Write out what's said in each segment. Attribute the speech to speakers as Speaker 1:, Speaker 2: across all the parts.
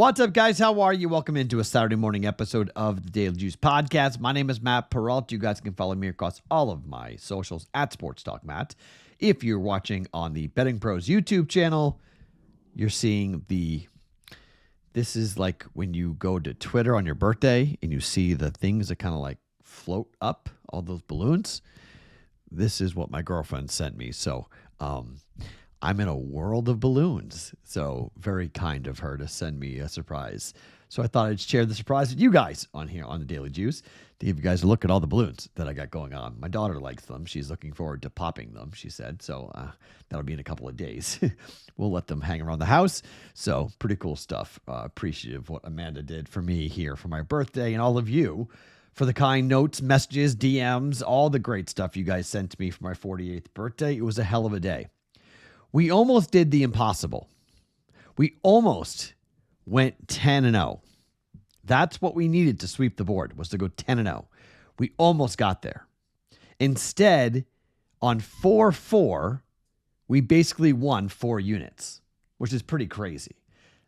Speaker 1: What's up, guys? How are you? Welcome into a Saturday morning episode of the Daily Juice Podcast. My name is Matt Perrault. You guys can follow me across all of my socials at Sports Talk Matt. If you're watching on the BettingPros YouTube channel, you're seeing this is like when you go to Twitter on your birthday and you see the things that kind of like float up, all those balloons. This is what my girlfriend sent me. So, I'm in a world of balloons. So very kind of her to send me a surprise. So I thought I'd share the surprise with you guys on here on the Daily Juice to give you guys a look at all the balloons that I got going on. My daughter likes them. She's looking forward to popping them, she said. So that'll be in a couple of days. We'll let them hang around the house. So pretty cool stuff. Appreciative of what Amanda did for me here for my birthday and all of you for the kind notes, messages, DMs, all the great stuff you guys sent to me for my 48th birthday. It was a hell of a day. We almost did the impossible. We almost went 10-0. That's what we needed to sweep the board, was to go 10-0. We almost got there. Instead, on 4-4, we basically won 4 units, which is pretty crazy.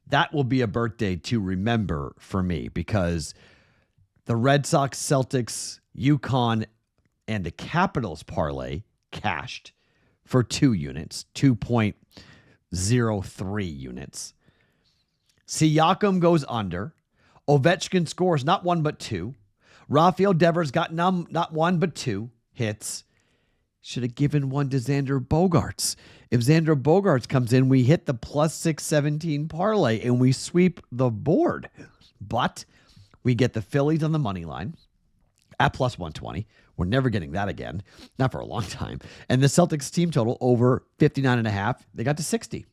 Speaker 1: That will be a birthday to remember for me because the Red Sox, Celtics, UConn, and the Capitals parlay cashed for 2 units, 2.03 units. Siakam goes under. Ovechkin scores not 1 but 2. Rafael Devers got not 1 but 2 hits. Should have given one to Xander Bogaerts. If Xander Bogaerts comes in, we hit the plus 617 parlay and we sweep the board. But we get the Phillies on the money line at plus 120. We're never getting that again. Not for a long time. And the Celtics team total over 59.5. They got to 60.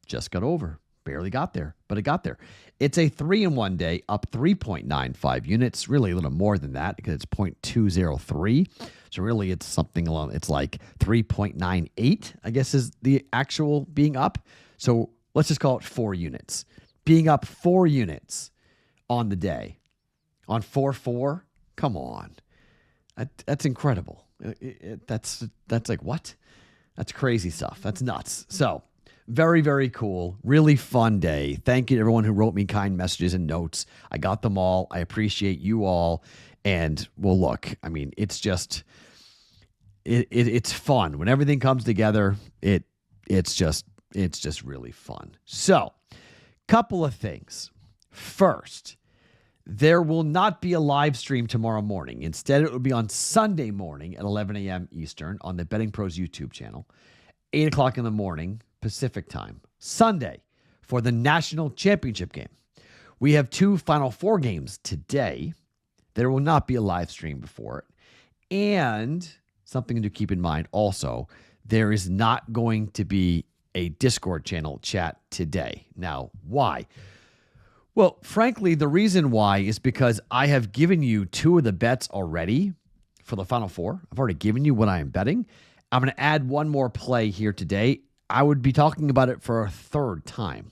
Speaker 1: Just got over. Barely got there, but it got there. It's a 3-in-1 day, up 3.95 units. Really a little more than that because it's 0.203. So really it's something along, it's like 3.98, I guess is the actual being up. So let's just call it 4 units. Being up 4 units on the day. On 4-4, come on. That's incredible. That's like, what? That's crazy stuff. That's nuts. So very, very cool. Really fun day. Thank you to everyone who wrote me kind messages and notes. I got them all. I appreciate you all. And well, look, I mean, it's just, it's fun. When everything comes together, it's just really fun. So couple of things. First, there will not be a live stream tomorrow morning. Instead, it will be on Sunday morning at 11 a.m. Eastern on the BettingPros YouTube channel, 8 o'clock in the morning Pacific time, Sunday for the national championship game. We have 2 Final Four games today. There will not be a live stream before it. And something to keep in mind also, there is not going to be a Discord channel chat today. Now, why? Well, frankly, the reason why is because I have given you 2 of the bets already for the Final Four. I've already given you what I am betting. I'm going to add one more play here today. I would be talking about it for a 3rd time.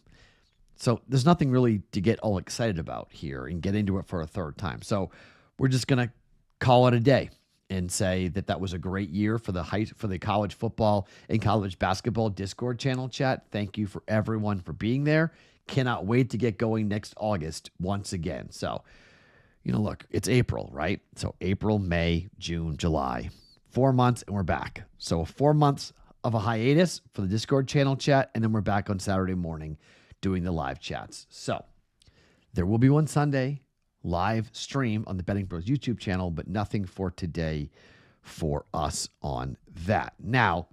Speaker 1: So there's nothing really to get all excited about here and get into it for a 3rd time. So we're just going to call it a day and say that that was a great year for the college football and college basketball Discord channel chat. Thank you for everyone for being there. Cannot wait to get going next August once again. So, look, it's April, right? So April, May, June, July, 4 months and we're back. So 4 months of a hiatus for the Discord channel chat. And then we're back on Saturday morning doing the live chats. So there will be one Sunday live stream on the BettingPros YouTube channel, but nothing for today for us on that. Now,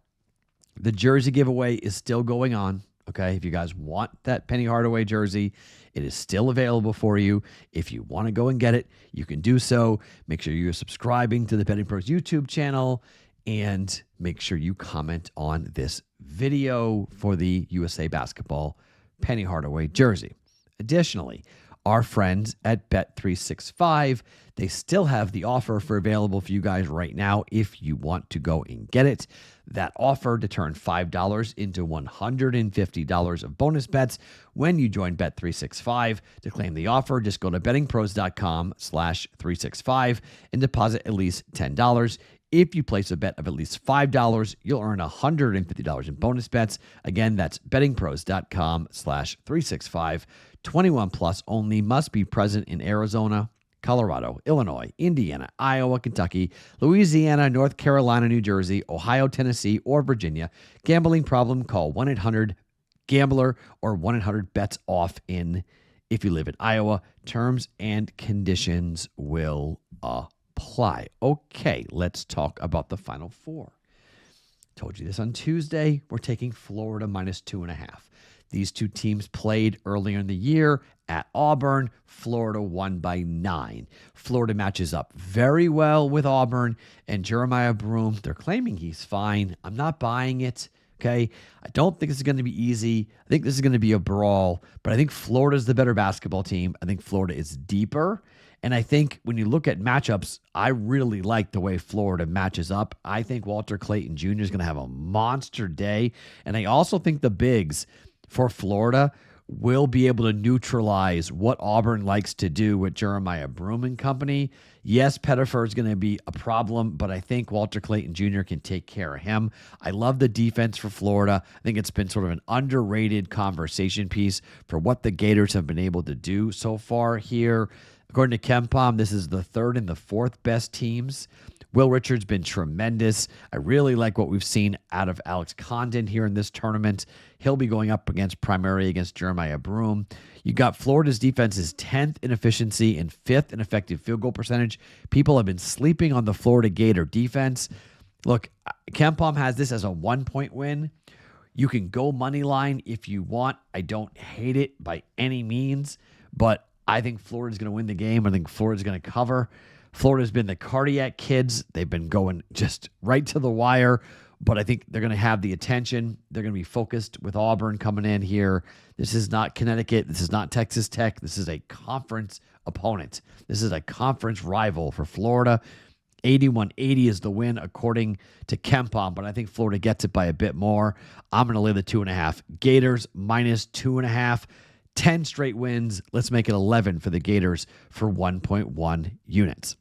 Speaker 1: the jersey giveaway is still going on. Okay, if you guys want that Penny Hardaway jersey, it is still available for you. If you want to go and get it, you can do so. Make sure you're subscribing to the BettingPros YouTube channel and make sure you comment on this video for the USA Basketball Penny Hardaway jersey. Additionally, our friends at Bet365, they still have the offer available for you guys right now if you want to go and get it. That offer to turn $5 into $150 of bonus bets when you join Bet365. To claim the offer, just go to bettingpros.com/365 and deposit at least $10. If you place a bet of at least $5, you'll earn $150 in bonus bets. Again, that's bettingpros.com/365. 21 plus only. Must be present in Arizona, Colorado, Illinois, Indiana, Iowa, Kentucky, Louisiana, North Carolina, New Jersey, Ohio, Tennessee, or Virginia. Gambling problem? Call 1-800-GAMBLER or 1-800-BETS-OFF if you live in Iowa. Terms and conditions will apply. Okay, let's talk about the Final Four. Told you this on Tuesday. We're taking Florida -2.5. These two teams played earlier in the year at Auburn. Florida won by 9. Florida matches up very well with Auburn, and Jeremiah Broome, they're claiming he's fine. I'm not buying it, okay? I don't think this is going to be easy. I think this is going to be a brawl, but I think Florida's the better basketball team. I think Florida is deeper, and I think when you look at matchups, I really like the way Florida matches up. I think Walter Clayton Jr. is going to have a monster day, and I also think the bigs for Florida will be able to neutralize what Auburn likes to do with Jeremiah Broome and company. Yes, Pettifer is going to be a problem, but I think Walter Clayton Jr. can take care of him. I love the defense for Florida. I think it's been sort of an underrated conversation piece for what the Gators have been able to do so far here. According to KenPom, this is the third and the fourth best teams. Will Richard's been tremendous. I really like what we've seen out of Alex Condon here in this tournament. He'll be going up primarily against Jeremiah Broome. You got Florida's defense is 10th in efficiency and 5th in effective field goal percentage. People have been sleeping on the Florida Gator defense. Look, KenPom has this as a 1-point win. You can go money line if you want. I don't hate it by any means, but I think Florida's going to win the game. I think Florida's going to cover. Florida's been the cardiac kids. They've been going just right to the wire, but I think they're going to have the attention. They're going to be focused with Auburn coming in here. This is not Connecticut. This is not Texas Tech. This is a conference opponent. This is a conference rival for Florida. 81-80 is the win according to KenPom, but I think Florida gets it by a bit more. I'm going to lay the 2.5. Gators -2.5. 10 straight wins. Let's make it 11 for the Gators for 1.1 units.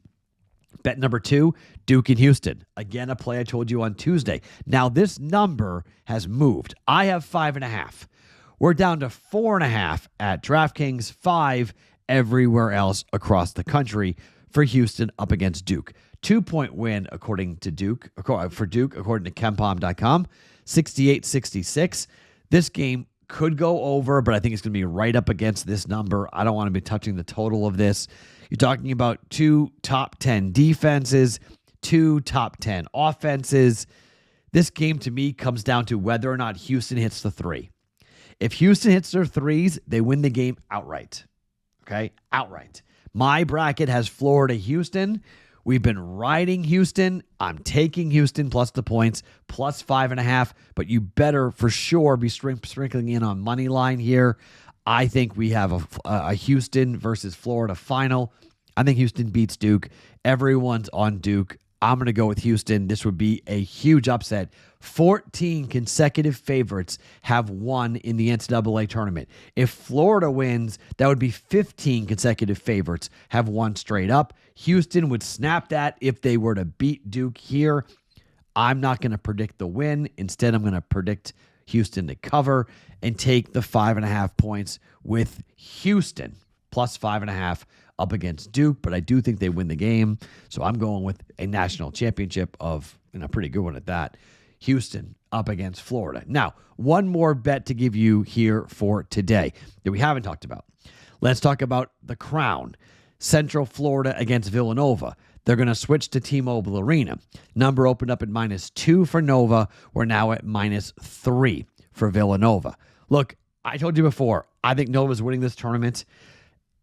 Speaker 1: Bet number 2, Duke and Houston. Again, a play I told you on Tuesday. Now, this number has moved. I have 5.5. We're down to 4.5 at DraftKings, 5 everywhere else across the country for Houston up against Duke. 2-point win according to Duke, for Duke, according to KenPom.com, 68-66. This game could go over, but I think it's going to be right up against this number. I don't want to be touching the total of this. You're talking about 2 top 10 defenses, 2 top 10 offenses. This game to me comes down to whether or not Houston hits the 3. If Houston hits their 3s, they win the game outright. Okay? Outright. My bracket has Florida-Houston. We've been riding Houston. I'm taking Houston plus the points, plus 5.5, but you better for sure be sprinkling in on money line here. I think we have a Houston versus Florida final. I think Houston beats Duke. Everyone's on Duke. I'm going to go with Houston. This would be a huge upset. 14 consecutive favorites have won in the NCAA tournament. If Florida wins, that would be 15 consecutive favorites have won straight up. Houston would snap that if they were to beat Duke here. I'm not going to predict the win. Instead, I'm going to predict Houston to cover and take the 5.5 points with Houston plus 5.5 up against Duke, but I do think they win the game. So I'm going with a national championship of, a pretty good one at that. Houston up against Florida. Now, one more bet to give you here for today that we haven't talked about. Let's talk about the Crown. Central Florida against Villanova. They're going to switch to T-Mobile Arena. Number opened up at -2 for Nova. We're now at -3 for Villanova. Look, I told you before, I think Nova's winning this tournament.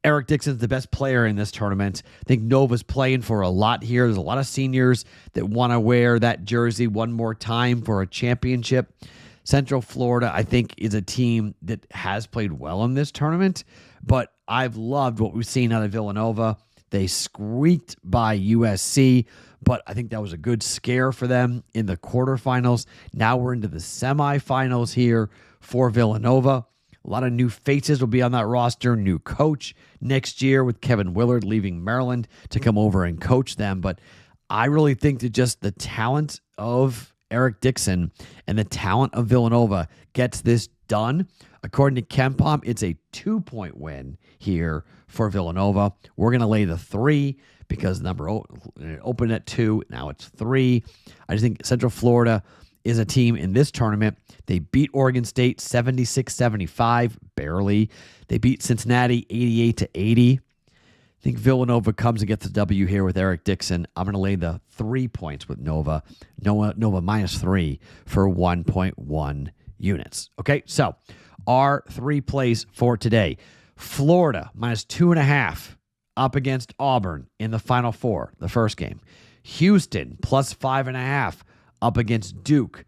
Speaker 1: Eric Dixon's the best player in this tournament. I think Nova's playing for a lot here. There's a lot of seniors that want to wear that jersey one more time for a championship. Central Florida, I think, is a team that has played well in this tournament, but I've loved what we've seen out of Villanova. They squeaked by USC, but I think that was a good scare for them in the quarterfinals. Now we're into the semifinals here for Villanova. A lot of new faces will be on that roster. New coach next year with Kevin Willard leaving Maryland to come over and coach them. But I really think that just the talent of Eric Dixon and the talent of Villanova gets this done. According to KenPom, it's a 2-point win here for Villanova. We're going to lay the 3 because the number opened at 2. Now it's 3. I just think Central Florida is a team in this tournament. They beat Oregon State 76-75, barely. They beat Cincinnati 88-80. I think Villanova comes and gets the W here with Eric Dixon. I'm going to lay the 3 points with Nova. Nova -3 for 1.1 units. Okay, so our 3 plays for today. Florida -2.5 up against Auburn in the Final Four, the first game. Houston +5.5 up against Duke.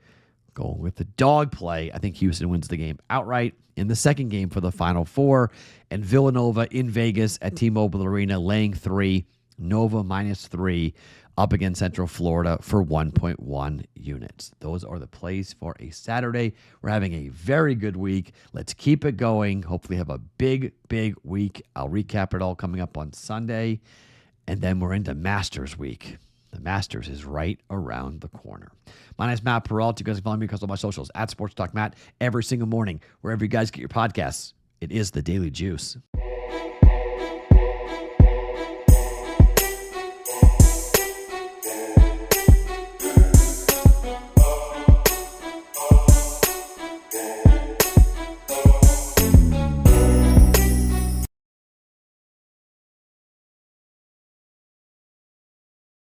Speaker 1: Going with the dog play. I think Houston wins the game outright in the second game for the Final Four. And Villanova in Vegas at T-Mobile Arena laying 3. Nova -3 up against Central Florida for 1.1 units. Those are the plays for a Saturday. We're having a very good week. Let's keep it going. Hopefully have a big, big week. I'll recap it all coming up on Sunday. And then we're into Masters week. The Masters is right around the corner. My name is Matt Perrault. You guys can follow me across all my socials at Sports Talk Matt every single morning, wherever you guys get your podcasts. It is the Daily Juice.